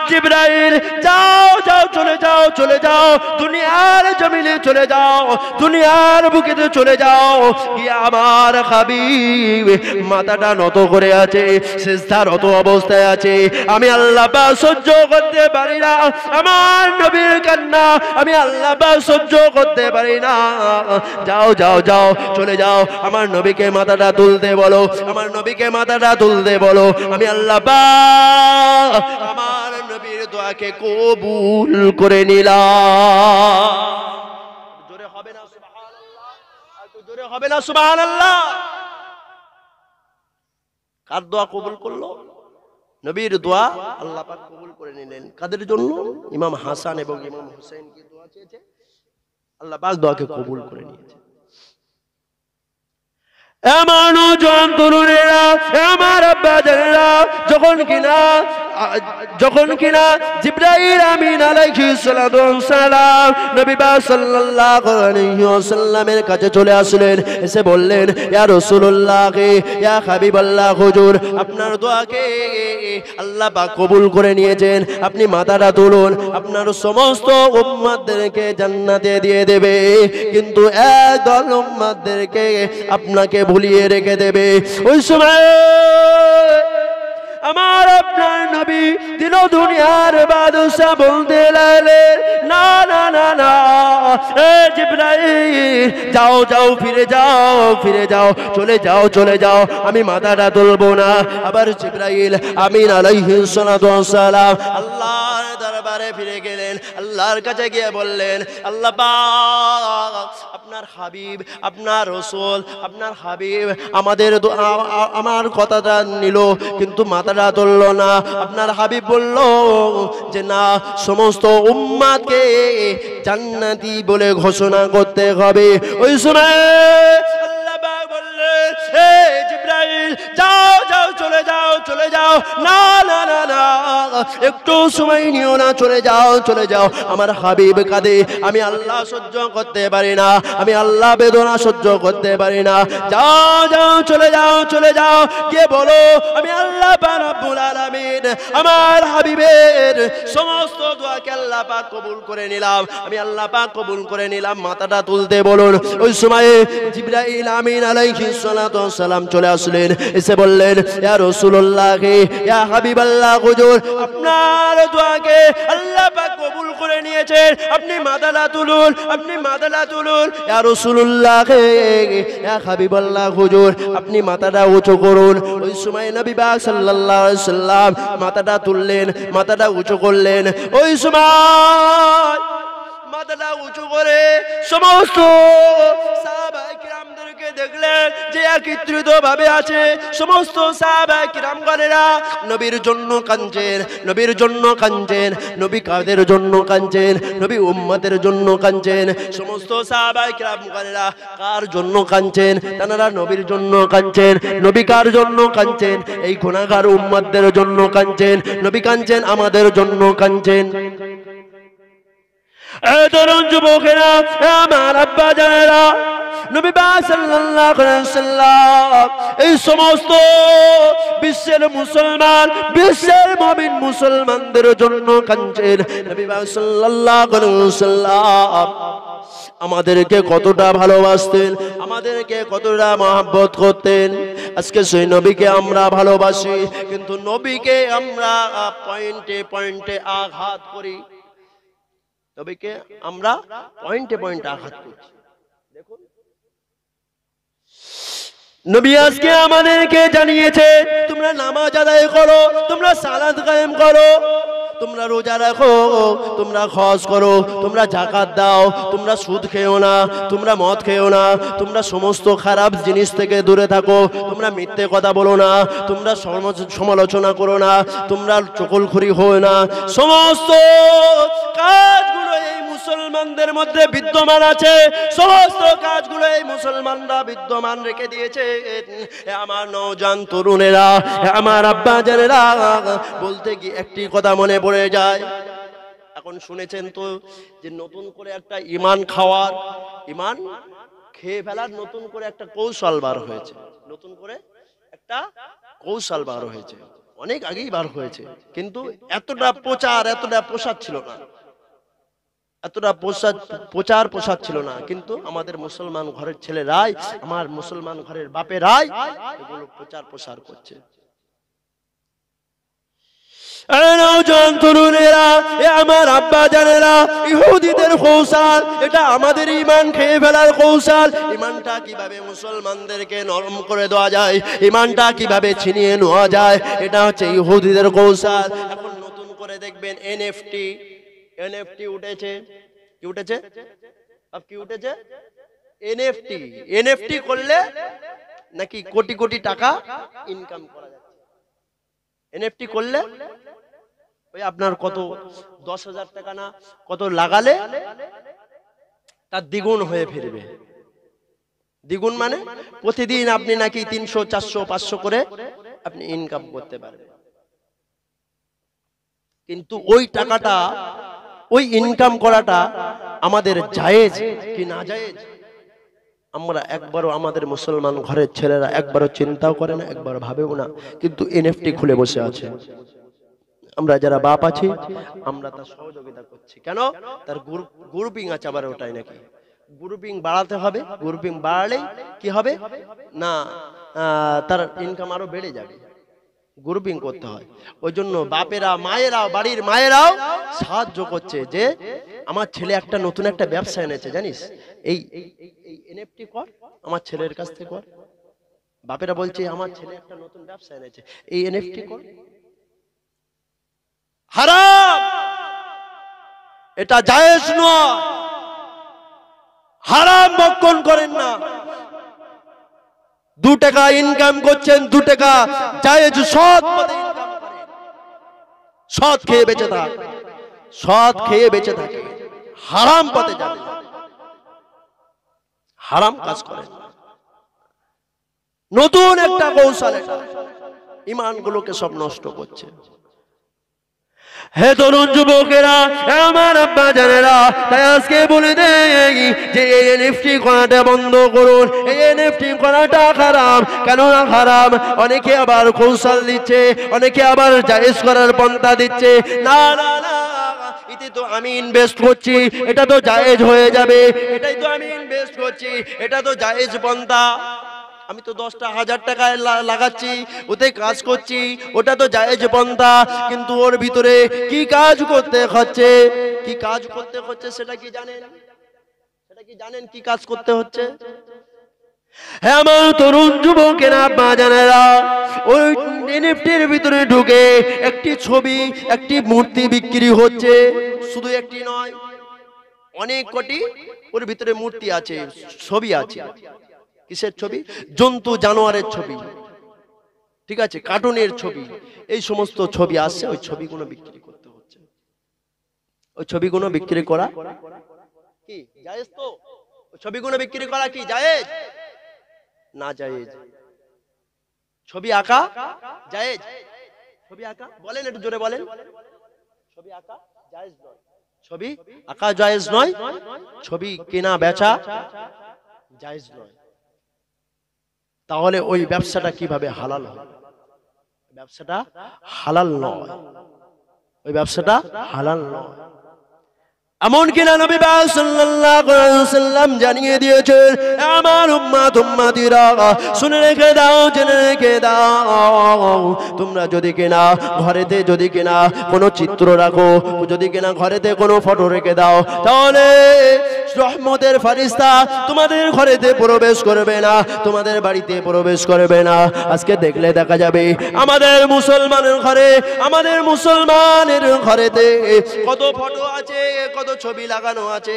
Speaker 2: জিবরাইল যাও যাও চলে যাও, চলে যাও দুনিয়ার জমিনে চলে যাও, দুনিয়ার বুকেতে চলে যাও। গিয়ে আমার হাবিব মাথাটা নত করে আছে, সিজদারত অবস্থায় আছে। আমি আল্লাহ পাক সহ্য করতে পারি না, আমার নবীর কান্না আমি আল্লাহ পাক সহ্য করতে পারি না। যাও যাও যাও চলে যাও, আমার নবীকে মাথাটা তুলতে বলো, আমার নবীকে মাথাটা তুলতে বলো। আমি আল্লাহ পাক আমার নবীর দোয়াকে কবুল করে নিলাম। জোরে হবে না সুবহানাল্লাহ, একটু জোরে হবে না সুবহানাল্লাহ। কার দোয়া কবুল করলো? নবীর দোয়া আল্লাহ পাক কবুল করে নিলেন। কাদের জন্য? ইমাম হাসান এবং ইমাম হুসাইন কি দোয়া চেয়েছে, আল্লাহ পাক দোয়াকে কবুল করে নিয়েছে। এমন তরুণেরা, আমার আব্বাজানেরা যখন কিনা জিবরাইল আমিন আলাইহিস সালাতু ওয়াস সালাম নবী পাক সাল্লাল্লাহু আলাইহি ওয়াসাল্লামের কাছে চলে আসলেন, এসে বললেন, ইয়া রাসূলুল্লাহ ইয়া হাবিবাল্লাহ হুজুর, আপনার দোয়াকে আল্লাহ পাক কবুল করে নিয়েছেন। আপনি মাথাটা তুলুন, আপনার সমস্ত উম্মতদেরকে জান্নাতে দিয়ে দেবে, কিন্তু একদল উম্মতদেরকে আপনাকে ভুলিয়ে রেখে দেবে। ওই সময় আমার আপনার নবী দিন দুনিয়ার বাদশা বলতে লাগলেন, না না না না, এ জিবরাইল যাও যাও, ফিরে যাও ফিরে যাও, চলে যাও চলে যাও, আমি মাথাটা তুলবো না। আবার জিবরাইল আমিন আলাইহিস সালাতু ওয়াস সালাম আল্লাহর দরবারে ফিরে গেলেন, আল্লাহর কাছে গিয়ে বললেন, আল্লাহ পাক আপনার হাবিব, আপনার রাসূল, আপনার হাবিব আমার কথাটা নিল, কিন্তু মাথাটা তুলল না। আপনার হাবিব বলল যে না, সমস্ত উম্মাতকে জান্নাতি বলে ঘোষণা করতে হবে। ওই সময় আল্লাহ পাক বললেন, হে জিবরাইল যাও যাও, চলে যাও চলে যাও, না না না না, একটু সময় নিও না, চলে যাও চলে যাও, আমার হাবিব কাঁদে, আমি আল্লাহ সহ্য করতে পারি না, আমি আল্লাহ বেদনা সহ্য করতে পারি না, যাও যাও চলে যাও চলে যাও, কে বলো আমি আল্লাহ রাব্বুল আলামিন আমার হাবিবের সমস্ত দোয়াকে আল্লাহ পাক কবুল করে নিলাম, আমি আল্লাহ পাক কবুল করে নিলাম, মাথাটা তুলতে বলুন। ওই সময়ে জিবরাইল আমিন আলাইহিস সালাতু ওয়াস সালাম চলে আসলেন, এসে বললেন, ইয়া রাসূলুল্লাহ, ইয়া হাবিবাল্লাহ, হুজুর আপনার দোয়াকে আল্লাহ পাক কবুল করে নিয়েছেন, আপনি মাথাটা তুলুন, আপনি মাথাটা তুলুন। ইয়া রাসূলুল্লাহ, ইয়া হাবিবাল্লাহ, হুজুর আপনি মাথাটা উঁচু করুন। ওই সময় নবী পাক সাল্লাল্লাহু আলাইহি সাল্লাম মাথাটা তুললেন, মাথাটা উঁচু করলেন। ওই সময় মাথাটা উঁচু করে সমস্ত সাহাবায়ে কিরামদেরকে দেখলেন যে একত্রিত ভাবে আছে। সমস্ত সাহাবায়ে কিরামগণেরা নবীর জন্য কাঁদছেন, নবীর জন্য কাঁদছেন, নবী কাদের জন্য কাঁদছেন, নবী উম্মতের জন্য কাঁদছেন। সমস্ত সাহাবায়ে কিরামগণেরা কার জন্য কাঁদছেন? তারা নবীর জন্য কাঁদছেন। নবী কার জন্য কাঁদছেন? এই গুনাহগার উম্মতদের জন্য কাঁদছেন। নবী কাঁদছেন আমাদের জন্য কাঁদছেন। তরুণ যুবকেরা, আমার আব্বা জানেরা, নবী পাক সাল্লাল্লাহু আলাইহি ওয়াসাল্লাম এই সমস্ত বিশ্বের মুসলমান, বিশ্বের মুমিন মুসলমানদের জন্য কাঁদছেন। নবী পাক সাল্লাল্লাহু আলাইহি ওয়াসাল্লাম আমাদেরকে কতটা ভালোবাসতেন, আমাদেরকে কতটা মহব্বত করতেন। আজকে সেই নবীকে আমরা ভালোবাসি, কিন্তু নবীকে আমরা পয়েন্টে পয়েন্টে আঘাত করি, নবীকে আমরা পয়েন্টে পয়েন্টে আঘাত করছি। দেখুন নবী আজকে আমাদেরকে জানিয়েছে, তোমরা নামাজ আদায় করো, তোমরা সালাত কায়েম করো, তোমরা রোজা রাখো, তোমরা খরচ করো, তোমরা যাকাত দাও, তোমরা সুদ খেও না, তোমরা মদ খেও না, তোমরা সমস্ত খারাপ জিনিস থেকে দূরে থাকো, তোমরা মিথ্যে কথা বলো না, তোমরা সমালোচনা করো না, তোমরা চকলখড়ি হও না। সমস্ত কাজগুলো এই মুসলমানদের মধ্যে বিদ্যমান আছে, সমস্ত কাজগুলো এই মুসলমানরা বিদ্যমান রেখে দিয়েছে। আমার নওজোয়ান তরুণেরা, আমার আব্বা জানেরা, বলতে কি একটি কথা মনে পড়ে যায়। এখন শুনেছেন তো যে নতুন করে একটা ইমান খাওয়ার, ইমান খেয়ে ফেলার নতুন করে একটা কৌশল বার হয়েছে, নতুন করে একটা কৌশল বার হয়েছে, অনেক আগেই বার হয়েছে, কিন্তু এতটা প্রচার, এতটা প্রসার ছিল না, এতটা প্রচার প্রসার ছিল না। কিন্তু আমাদের মুসলমান ঘরের ছেলেরাই, আমার মুসলমান ঘরের বাপেরাই এগুলো প্রচার প্রসার করছে। আমার আব্বা জানেরা, ইহুদিদের কৌশল, এটা আমাদের ইমান খেয়ে ফেলার কৌশল। ইমানটা কিভাবে মুসলমানদেরকে নরম করে দেওয়া যায়, ইমানটা কিভাবে ছিনিয়ে নেওয়া যায়, এটা হচ্ছে ইহুদিদের কৌশল। এখন নতুন করে দেখবেন এনএফটি, এনএফটি উঠেছে। কি উঠেছে? কি উঠেছে? এনএফটি। এনএফটি করলে নাকি কোটি কোটি টাকা ইনকাম করা যাচ্ছে। এনএফটি করলে ওই আপনার কত 10,000 টাকা না কত লাগালে তার দ্বিগুণ হয়ে ফিরবে। দ্বিগুণ মানে প্রতিদিন আপনি নাকি 300, 400, 500 করে আপনি ইনকাম করতে পারবেন। কিন্তু ওই টাকাটা, ওই ইনকাম করাটা আমাদের জায়েজ কি না জায়েজ, আমরা একবারও, আমাদের মুসলমান ঘরের ছেলেরা একবারও চিন্তাও করে না, একবারও ভাবেও না, কিন্তু এনএফটি খুলে বসে আছে। আমরা যারা বাপ আছি আমরা তার সহযোগিতা করছি। কেন? তার গ্রুপিং আছে, আবার ওটাই নাকি গ্রুপিং বাড়াতে হবে, গ্রুপিং বাড়ালেই কি হবে না, তার ইনকাম আরো বেড়ে যাবে।
Speaker 1: গ্রুপিং করতে হয়। ওই জন্য বাপেরা মায়েরা বাড়ির মায়েরাও সাহায্য করছে যে আমার ছেলে একটা নতুন একটা ব্যবসা এনেছে জানিস, এই এনএফটি কর, আমার ছেলের কাছ থেকে কর। বাপেরা বলছে আমার ছেলে একটা নতুন ব্যবসা এনেছে, এই এনএফটি কর। হারাম, এটা জায়েজ নয়। হারাম ভক্ষণ করেন না। 2 টাকা ইনকাম করছেন, 2 টাকা জায়েজ সৎ পথে ইনকাম করেন, সৎ খেয়ে বেঁচে থাক, সৎ খেয়ে বেঁচে থাকে। হারাম পথে যাবেন, হারাম কাজ করেন। নতুন একটা কৌশল, এটা ঈমানগুলোকে সব নষ্ট করছে। হে তরুণ যুবকেরা, আমার আব্বা জানেরা, তাই আজকে বলে দেই যে এই এনএফটি করাটা বন্ধ করুন। এই এনএফটি করাটা হারাম। কেন না হারাম? অনেকে আবার কৌশল দিচ্ছে, অনেকে আবার জায়েজ করার পন্থা দিচ্ছে। না না না, এতে তো আমি ইনভেস্ট করছি, এটা তো জায়েজ হয়ে যাবে, এটাই তো আমি ইনভেস্ট করছি, এটা তো জায়েজ পন্থা, আমি তো 10টা 1000 টাকা লাগাচ্ছি, ওতে কাজ করছি, ওটা তো জায়েজ পন্থা। কিন্তু ওর ভিতরে কি কাজ করতে হচ্ছে, কি কাজ করতে হচ্ছে সেটা কি জানেন? সেটা কি জানেন কি কাজ করতে হচ্ছে? হ্যাঁ আমার তরুণ যুবকেরা বাজানেরা, ওই এনএফটির ভিতরে ঢুকে একটি ছবি, একটি মূর্তি বিক্রি হচ্ছে। শুধু একটি নয়, অনেক কোটি ওর ভিতরে মূর্তি আছে, ছবি আছে। কিসের ছবি? জন্তু জানোয়ারের ছবি, ঠিক আছে, কার্টুনের ছবি, এই সমস্ত ছবি আসছে। ওই ছবিগুলো বিক্রি করতে হচ্ছে। ওই ছবিগুলো বিক্রি করা কি জায়েজ? তো ওই ছবিগুলো বিক্রি করা কি জায়েজ? না জায়েজ। ছবি আঁকা জায়েজ? ছবি আঁকা বলেন, একটু জোরে বলেন। ছবি আঁকা জায়েজ নয়, ছবি আঁকা জায়েজ নয়, ছবি কেনা বেচা জায়েজ নয়। তাহলে ওই ব্যবসাটা কিভাবে হালাল হয়? ব্যবসাটা হালাল নয়, ওই ব্যবসাটা হালাল নয়। এমন কিনা নবী সাল্লাল্লাহু আলাইহি ওয়াসাল্লাম জানিয়ে দিয়েছেন, আমার উম্মত উম্মতিরা শুনে রেখে দাও, জেনে রেখে দাও, তোমরা যদি কিনা ঘরেতে যদি কিনা কোনো চিত্র রাখো, যদি কিনা ঘরেতে কোনো ফটো রেখে দাও, তাহলে রহমতের ফেরেশতা তোমাদের ঘরেতে প্রবেশ করবে না, তোমাদের বাড়িতে প্রবেশ করবে না। আজকে দেখলে দেখা যাবে আমাদের মুসলমানের ঘরে, আমাদের মুসলমানের ঘরেতে কত ফটো আছে, কত ছবি লাগানো আছে।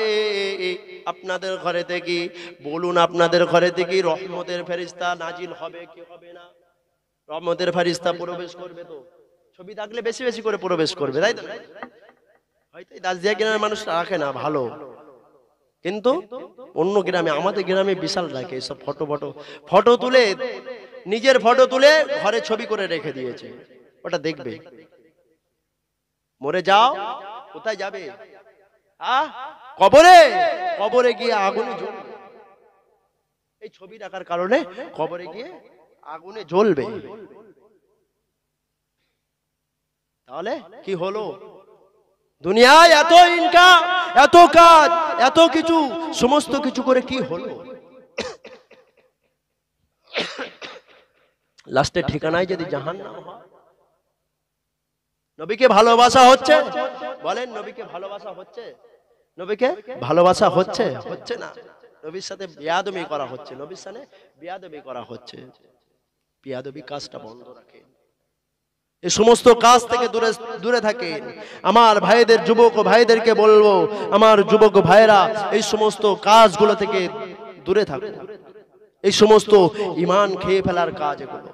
Speaker 1: আপনাদের ঘরেতে কি বলুন, আপনাদের ঘরেতে কি রহমতের ফেরেশতা নাজিল হবে কি হবে না? রহমতের ফেরেশতা প্রবেশ করবে তো, ছবি থাকলে বেশি বেশি করে প্রবেশ করবে, তাই তো? হয়তো দাসদিয়া গ্রামের মানুষ রাখে না ভালো, কিন্তু অন্য গ্রামে, আমাদের গ্রামে বিশাল রাখে সব ফটো ফটো তুলে, নিজের ফটো তুলে ঘরে ছবি করে রেখে দিয়েছে। ওটা দেখবে, মরে যাও কোথায় যাবে? কবরে, কবরে গিয়ে আগুনে জ্বলবে। এই ছবি রাখার কারণে কবরে গিয়ে আগুনে জ্বলবে। তাহলে কি হলো? দুনিয়ায় এত ইনকাম, এত কাজ, এত কিছু, সমস্ত কিছু করে কি হলো? লাস্টে ঠিকানায় যদি জাহান্নাম হয়। নবীকে ভালোবাসা হচ্ছে? বলেন, নবীকে ভালোবাসা হচ্ছে? নবীকে ভালোবাসা হচ্ছে? হচ্ছে না। নবীর সাথে বেয়াদবি করা হচ্ছে, নবীর সাথে বেয়াদবি করা হচ্ছে। বেয়াদবি কাজটা বন্ধ রাখেন, এই সমস্ত কাজ থেকে দূরে দূরে থাকেন। আমার ভাইদের, যুবক ভাইদেরকে বলবো, আমার যুবক ভাইরা এই সমস্ত কাজগুলো থেকে দূরে থাকুন। এই সমস্ত ঈমান খেয়ে ফেলার কাজ, এগুলো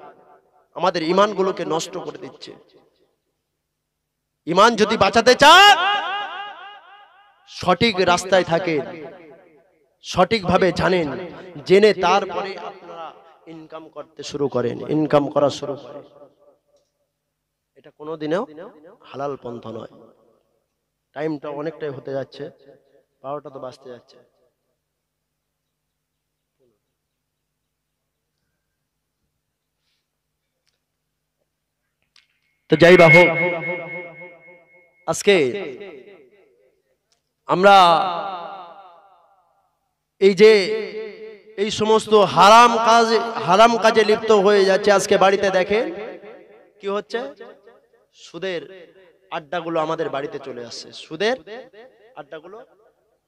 Speaker 1: আমাদের ঈমানগুলোকে নষ্ট করে দিচ্ছে। ঈমান যদি বাঁচাতে চান, সঠিক রাস্তায় থাকেন, সঠিকভাবে জানেন, জেনে তারপরে আপনারা ইনকাম করতে শুরু করেন, ইনকাম করা শুরু করেন। এটা কোনোদিনও হালাল পন্থা নয়। টাইমটা অনেকটাই হতে যাচ্ছে, 12টা তো বাজতে যাচ্ছে। তো যাই বা হোক, আজকে আমরা এই যে এই সমস্ত হারাম কাজে লিপ্ত হয়ে যাচ্ছে। আজকে বাড়িতে দেখেন, কি হচ্ছে? সুদের আড্ডাগুলো আমাদের বাড়িতে চলে আসছে, সুদের আড্ডাগুলো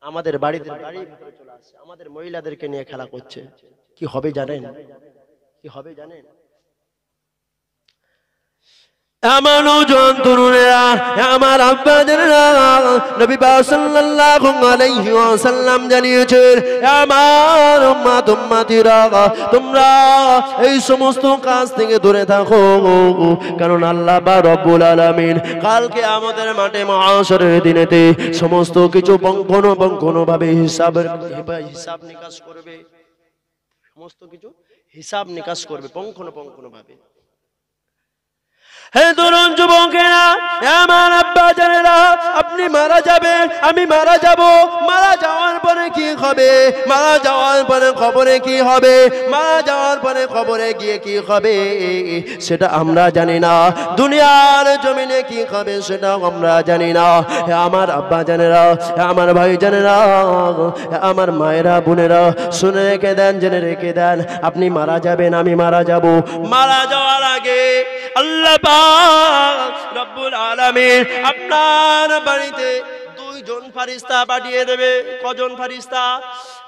Speaker 1: আমাদের বাড়ির ভিতরে চলে আসছে, আমাদের মহিলাদেরকে নিয়ে খেলা করছে। কি হবে জানেন? কি হবে জানেন? আমার নওজোয়ান তরুণেরা, আমার আব্বাজানেরা, নবী পাক সাল্লাল্লাহু আলাইহি ওয়াসাল্লাম জানিয়েছেন, আমার উম্মতিরা, তোমরা এই সমস্ত কাজ থেকে দূরে থাকো, কারণ আল্লাহ পাক রব্বুল আলামিন কালকে আমাদের মাঠে মাহশরের দিনেতে সমস্ত কিছু বঙ্কন হিসাব নিকাশ করবে, সমস্ত কিছু হিসাব নিকাশ করবে পঙ্খন ভাবে। হে তরুণ যুবকেরা, আমার আব্বাজানেরা, আপনি মারা যাবেন, আমি মারা যাব, মারা যাওয়ার পরে কি হবে? মারা যাওয়ার পরে কবরে কি হবে? মারা যাওয়ার পরে কবরে গিয়ে কি হবে সেটা আমরা জানি না। দুনিয়ার জমিনে কি হবে সেটা আমরা জানি না। হে আমার আব্বাজানেরা, হে আমার ভাইজানেরা, হে আমার মায়েরা বোনেরা, শুনে রেখে দেন, জেনে রেখে দেন, আপনি মারা যাবেন, আমি মারা যাব। মারা যাওয়ার আগে আল্লাহ পাক রব্বুল আলামিন আপনার বাড়িতে দুইজন ফেরেশতা পাঠিয়ে দেবে। কজন ফেরেশতা?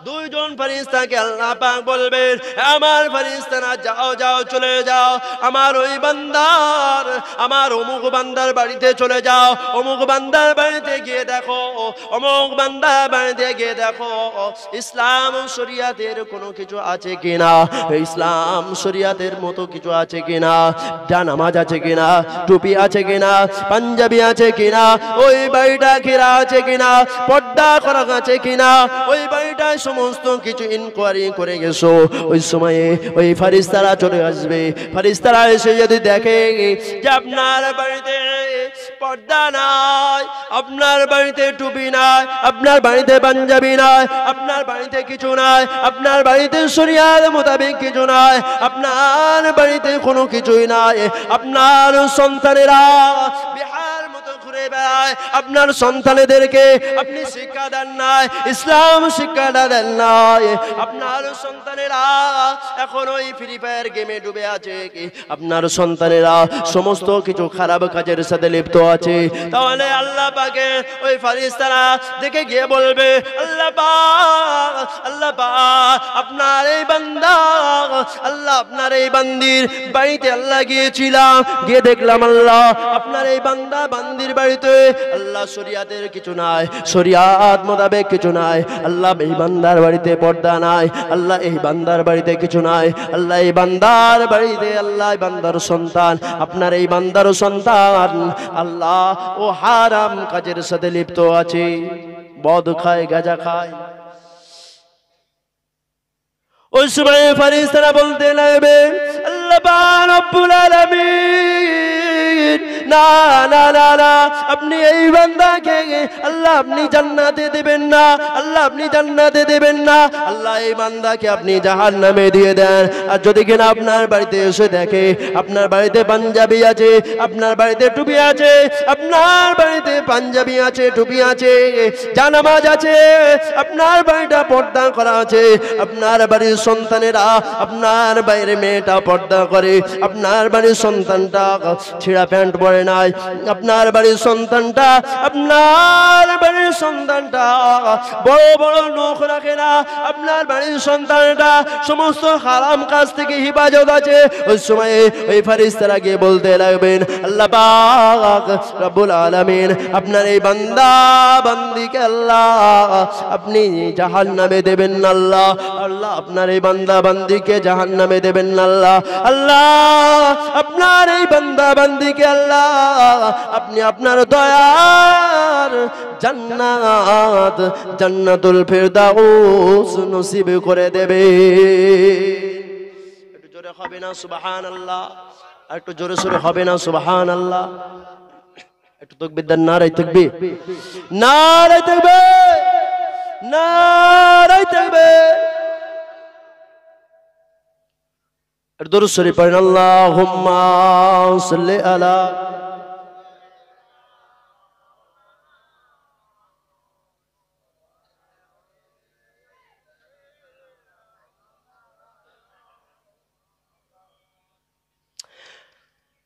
Speaker 1: দুইজন ফেরেশতাকে আল্লাহ পাক বলবেন, আমার ফেরেশতারা যাও যাও চলে যাও, আমার ওই বান্দার, আমার অমুক বান্দার বাড়িতে চলে যাও, অমুক বান্দার বাড়িতে গিয়ে দেখো, অমুক বান্দার বাড়িতে গিয়ে দেখো ইসলাম শরিয়াতের কোনো কিছু আছে কিনা, ইসলাম শরিয়াতের মতো কিছু আছে কিনা, নামাজ আছে কিনা, টুপি আছে কিনা, পাঞ্জাবি আছে কিনা, ওই বাড়িটা ঘেরা আছে কিনা, পর্দা করা আছে কিনা, ওই বাড়িটায় সমস্ত কিছু ইনকোয়ারি করে গেছো। ওই সময়ে ওই ফেরেশতারা চলে আসবে। ফেরেশতারা এসে যদি দেখে যে আপনার বাড়িতে পর্দা নাই, আপনার বাড়িতে টুপি নাই, আপনার বাড়িতে পাঞ্জাবি নাই, আপনার বাড়িতে কিছু নাই, আপনার বাড়িতে শরিয়াত মোতাবেক কিছু নাই, আপনার বাড়িতে কোনো কিছুই নাই, আপনার সন্তানেরা বিহার মতো ঘুরে বেড়ায়, আপনার সন্তানেদেরকে আপনি শিক্ষা দেন নাই, ইসলাম শিক্ষাটা দেন নাই, আপনার সন্তানেরা এখন ওই ফ্রি ফায়ার গেমে ডুবে আছে, কি আপনার সন্তানেরা সমস্ত কিছু খারাপ কাজের সাথে লিপ্ত আছে, তাহলে আল্লাহ পাকে ওই ফেরেশতারা দেখে গিয়ে বলবে, আল্লাহ পাক, আল্লাহ পাক আপনার এই বান্দা, আল্লাহ আপনার এই বান্দির বাড়িতে আল্লাহ গিয়েছিলাম, গিয়ে দেখলাম আল্লাহ আপনার এই বান্দা বান্দির বাড়িতে আল্লাহ শরিয়াতের কিছু নাই, শরিয়াত মোতাবেক কিছু নাই, আল্লাহ এই বান্দার বাড়িতে পর্দা নাই, আল্লাহ এই বান্দার বাড়িতে কিছু নাই, আল্লাহ এই বান্দার বাড়িতে, আল্লাহ এই বান্দার সন্তান, আপনার এই বান্দার সন্তান আল্লাহ ও হারাম কাজের সাথে লিপ্ত আছে, মদ খায়, গাঁজা খায়। ওই সময় ফেরেশতারা বলতে লাগবে, আল্লাহ পাক রব্বুল আলামিন, না না না না, আপনি এই বান্দাকে আল্লাহ আপনি জান্নাতে দেবেন না, আল্লাহ আপনি জান্নাতে দেবেন না, আল্লাহ এই বান্দাকে আপনি জাহান্নামে দিয়ে দেন। আর যদি কিনা আপনার বাড়িতে এসে দেখে আপনার বাড়িতে পাঞ্জাবি আছে, আপনার বাড়িতে টুপি আছে, আপনার বাড়িতে পাঞ্জাবি আছে, টুপি আছে, জানামাজ আছে, আপনার বাড়িটা পর্দা করা আছে, আপনার বাড়ির সন্তানেরা, আপনার বাইরে মেয়েটা পর্দা করে, আপনার বাড়ির সন্তানটা ছেঁড়া প্যান্ট পরে নাই, আপনার বাড়ির সন্তানটা, আপনার বাড়ির সন্তানটা বড় বড় নখ রাখে না, আপনার বাড়ির সন্তানটা সমস্ত হারাম কাজ থেকে হিফাজত আছে, ওই সময়ে ওই ফেরেশতারা গিয়ে বলতে লাগবেন, আল্লাহ পাক রব্বুল আলামিন আপনার এই বান্দা বান্দিকে আল্লাহ আপনি জাহান্নামে দেবেন না, আল্লাহ, আল্লাহ আপনার এই বান্দা বান্দিকে জাহান্নামে দেবেন না, আল্লাহ, আল্লাহ আপনার এই বান্দা বান্দিকে আল্লাহ আপনি আপনার দয়ার জান্নাত, জান্নাতুল ফেরদাউস নসিব করে দেবে। একটু জোরে হবে না সুবহানাল্লাহ? একটু জোরে সোরে হবে না সুবহানাল্লাহ? একটু তাকবীর দেন, নারায়ে তাকবীর, নারায়ে তাকবীর, নারায়ে তাকবীর। দরুদ শরীফ পড়েন, আল্লাহুম্মা সাল্লি আলা।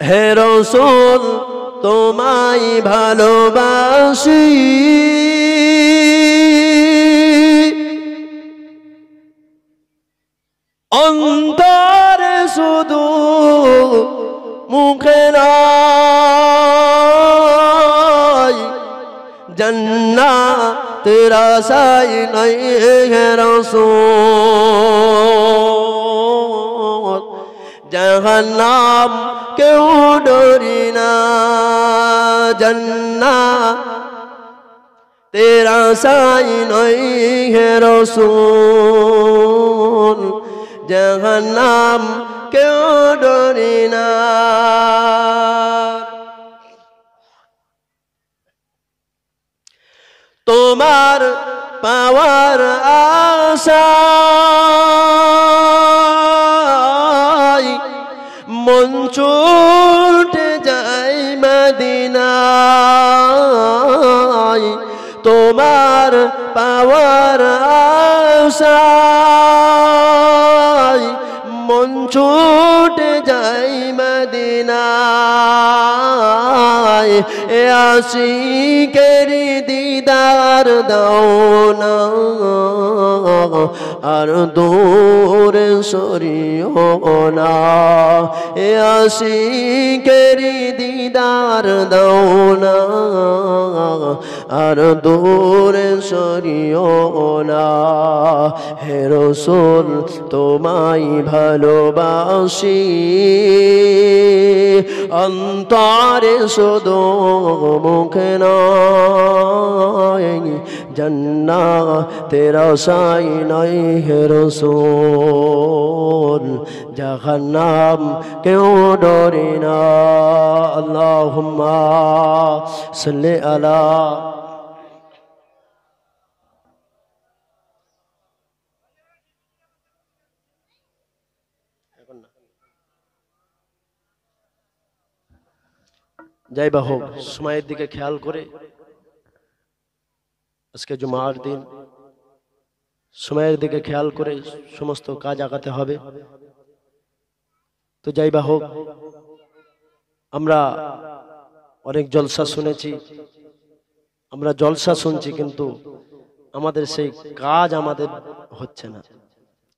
Speaker 2: হে রাসূল তোমায় ভালোবাসি অন্তরে শুধু মুখে নয় জান্নাতের আশায় নাই হে রাসূল জাহান্নাম কেউ ডরি না জান্নাতের আশায় নাই হে রাসূল জাহান্নাম কেউ ডরি না তোমার পাওয়ার আশায় মন ছুটে যায় মদিনায় তোমার পাওয়ার আশায় মন ছুটে যায় মদিনায় এ আশিকের দিদার দাও না আর দূরে সরিও না এ আশিকের দিদার দাও না আর দূরে সরিও না হে রাসূল তোমায় ভালোবাসি অন্তরে শুধু মুখে নয় জান্নাতের আশায় নাই হে রাসূল জাহান্নাম কেউ ডরে না আল্লাহুম্মা সাল্লি আলা যাই বা হোক সময়ের দিকে খেয়াল করে আজকে জুমার দিন সময়ের দিকে খেয়াল করে সমস্ত কাজ আগাতে হবে তো যাই বা হোক আমরা অনেক জলসা শুনেছি আমরা জলসা শুনছি কিন্তু আমাদের সেই কাজ আমাদের হচ্ছে না